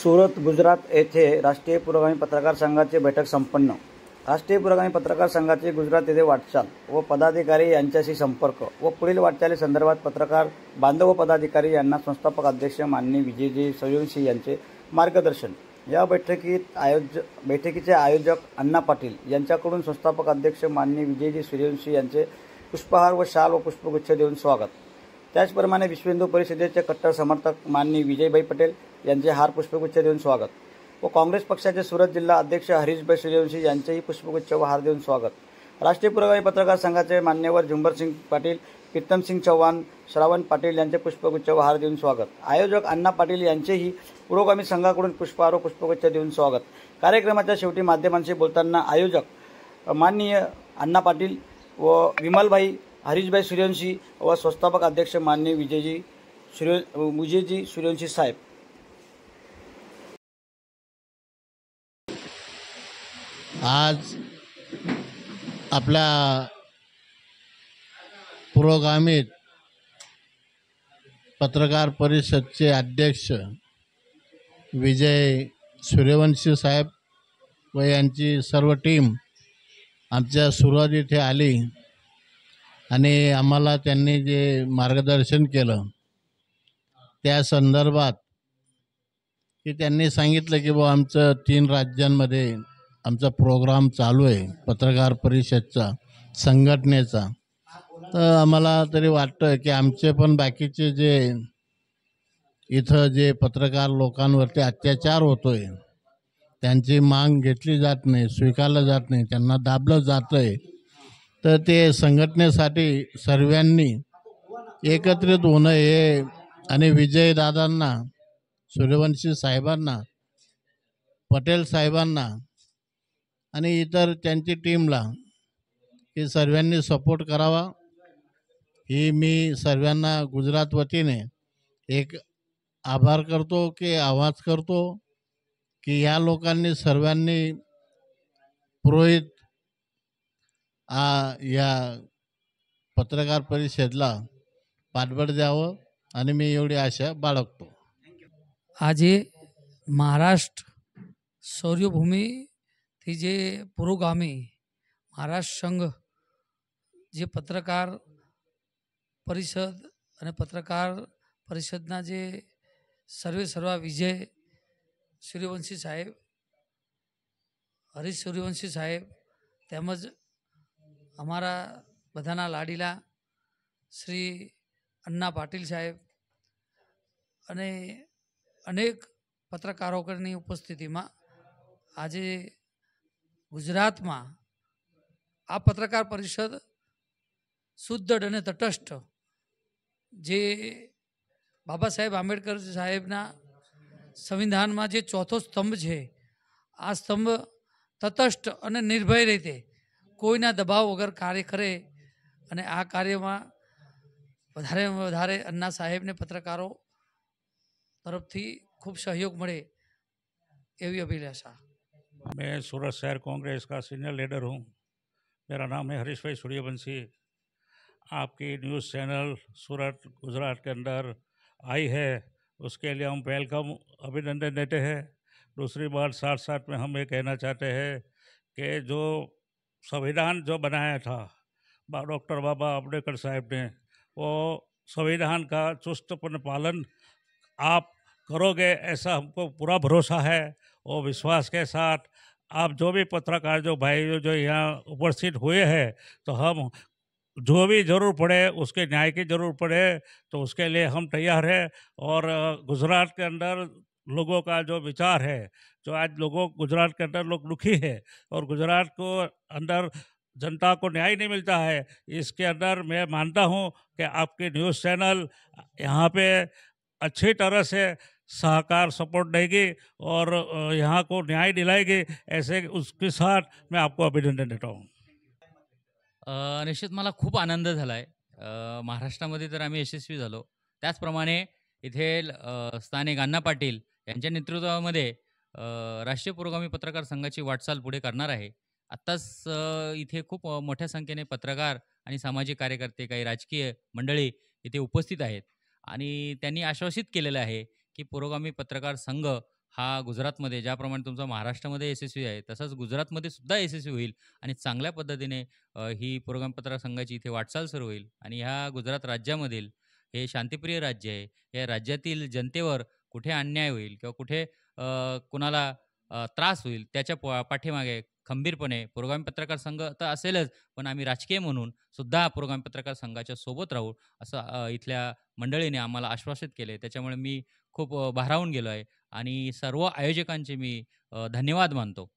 सुरत गुजरात येथे राष्ट्रीय पुरोगामी पत्रकार संघाची बैठक संपन्न। राष्ट्रीय पुरोगामी पत्रकार संघाची गुजरात येथे वाटचाल व पदाधिकारी यांच्याशी संपर्क व पुढील वाटचालीसंदर्भात पत्रकार बांधव व पदाधिकारी यांना संस्थापक अध्यक्ष माननीय विजयजी सूर्यवंशी यांचे मार्गदर्शन। या बैठकीचे आयोजक अण्णा पाटील यांच्याकडून संस्थापक अध्यक्ष माननीय विजयजी सूर्यवंशी यांचे पुष्पहार व शाल व पुष्पगुच्छ देऊन स्वागत। त्याचप्रमाणे विश्व हिंदू परिषदेचे कट्टर समर्थक माननीय विजयभाई पटेल यांचे हार पुष्पगुच्छ देऊन स्वागत व काँग्रेस पक्षाचे सुरत जिल्हा अध्यक्ष हरीशभाई सूर्यवंशी यांचेही पुष्पगुच्छ व हार देऊन स्वागत। राष्ट्रीय पुरोगामी पत्रकार संघाचे मान्यवर झुंबरसिंग पाटील, प्रीतमसिंग चव्हाण, श्रावण पाटील यांचे पुष्पगुच्छ व हार देऊन स्वागत। आयोजक अण्णा पाटील यांचेही पुरोगामी संघाकडून पुष्पहार व पुष्पगुच्छ देऊन स्वागत। कार्यक्रमाच्या शेवटी माध्यमांशी बोलताना आयोजक माननीय अण्णा पाटील व विमलभाई हरीशभाई सूर्यवंशी व संस्थापक अध्यक्ष माननीय विजयजी सूर्यवंशी साहेब। आज आपल्या पुरोगामी पत्रकार परिषदचे अध्यक्ष विजय सूर्यवंशी साहेब व यांची सर्व टीम आमच्या सुरत येथे आली आणि आम्हाला त्यांनी जे मार्गदर्शन केलं त्या संदर्भात की त्यांनी सांगितलं की बुवा आमचं 3 राज्यांमध्ये आमचा प्रोग्राम चालू आहे पत्रकार परिषदचा संघटनेचा। तर आम्हाला तरी वाटतं की आमचे पण बाकीचे जे इथं जे पत्रकार लोकांवरती अत्याचार होतोय त्यांची मांग घेतली जात नाही, स्वीकारलं जात नाही, त्यांना दाबलं जातंय, तर ते संघटनेसाठी सर्वांनी एकत्रित होणं हे आणि विजयदादांना, सूर्यवंशी साहेबांना, पटेल साहेबांना आणि इतर त्यांची टीमला की सर्वांनी सपोर्ट करावा ही मी सर्वांना गुजरात वतीने एक आभार करतो की आवाज करतो की या लोकांनी सर्वांनी पुरोहित या पत्रकार परिषदेला पाठबळ द्यावं आणि मी एवढी आशा बाळगतो। आज महाराष्ट्र शौर्यभूमी थी जे पुरोगामी महाराष्ट्र संघ जे पत्रकार परिषद અને पत्रकार परिषदना जे सर्व विजय सूर्यवंशी साहेब, हरीश सूर्यवंशी साहेब તેમજ અમારા બધાના લાડીલા શ્રી અન્ના પાટીલ સાહેબ અને અનેક પત્રકારોની ઉપસ્થિતિમાં આજે ગુજરાતમાં આ પત્રકાર પરિષદ સુદૃઢ અને તટસ્થ જે બાબા સાહેબ આંબેડકર સાહેબના સંવિધાનમાં જે ચોથો સ્તંભ છે આ સ્તંભ તટસ્થ અને નિર્ભય રીતે કોઈના દબાવ વગર કાર્ય કરે અને આ કાર્યમાં વધારે અન્ના સાહેબને પત્રકારો તરફથી ખૂબ સહયોગ મળે એવી અભિલાષા। मैं सूरत शहर कांग्रेस का सीनियर लीडर हूँ। मेरा नाम है हरीश भाई सूर्यवंशी। आपकी न्यूज़ चैनल सूरत गुजरात के अंदर आई है, उसके लिए हम वेलकम अभिनंदन देते हैं। दूसरी बात साथ साथ में हम ये कहना चाहते हैं कि जो संविधान जो बनाया था डॉक्टर बाबा अम्बेडकर साहब ने, वो संविधान का चुस्तपूर्ण पालन आप करोगे ऐसा हमको पूरा भरोसा है। और विश्वास के साथ आप जो भी पत्रकार जो भाई जो यहाँ उपस्थित हुए हैं, तो हम जो भी ज़रूर पड़े उसके न्याय की ज़रूर पड़े तो उसके लिए हम तैयार हैं। और गुजरात के अंदर लोगों का जो विचार है, जो आज लोगों गुजरात के अंदर लोग दुखी है और गुजरात को अंदर जनता को न्याय नहीं मिलता है, इसके अंदर मैं मानता हूँ कि आपके न्यूज़ चैनल यहाँ पे अच्छी तरह से सहकार सपोर्ट देगी और यहाँ को न्याय दिलाएगी। ऐसे उसके साथ मैं आपको अभिनंदन देता हूँ। निश्चित मला खूप आनंद झाला आहे। महाराष्ट्रामध्ये तर आम्ही यशस्वी झालो, त्याचप्रमाणे इथे स्थानिक अण्णा पाटील यांच्या नेतृत्वामध्ये राष्ट्रीय पुरोगामी पत्रकार संघाची वाटचाल पुढे करणार आहे। आत्ताच इथे खूप मोठ्या संख्येने पत्रकार आणि सामाजिक कार्यकर्ते, काही राजकीय मंडळी इथे उपस्थित आहेत आणि त्यांनी आश्वासित केलेलं आहे की पुरोगामी पत्रकार संघ हा गुजरातमध्ये ज्याप्रमाणे तुमचा महाराष्ट्रामध्ये यशस्वी आहे, तसंच गुजरातमध्ये सुद्धा यशस्वी होईल आणि चांगल्या पद्धतीने ही पुरोगामी पत्रकार संघाची इथे वाटचाल सुरू होईल आणि ह्या गुजरात राज्यामधील हे शांतिप्रिय राज्य आहे. या राज्यातील जनतेवर कुठे अन्याय होईल किंवा कुठे कुणाला त्रास होईल त्याच्या पाठीमागे खंबीरपणे पुरोगामी पत्रकार संघ तर असेलच, पण आम्ही राजकीय म्हणून सुद्धा पुरोगामी पत्रकार संघाच्या सोबत राहू असं इथल्या मंडळीने आम्हाला आश्वासित केले. त्याच्यामुळे मी खूप भारावून गेलो आहे आणि सर्व आयोजकांचे मी धन्यवाद मानतो.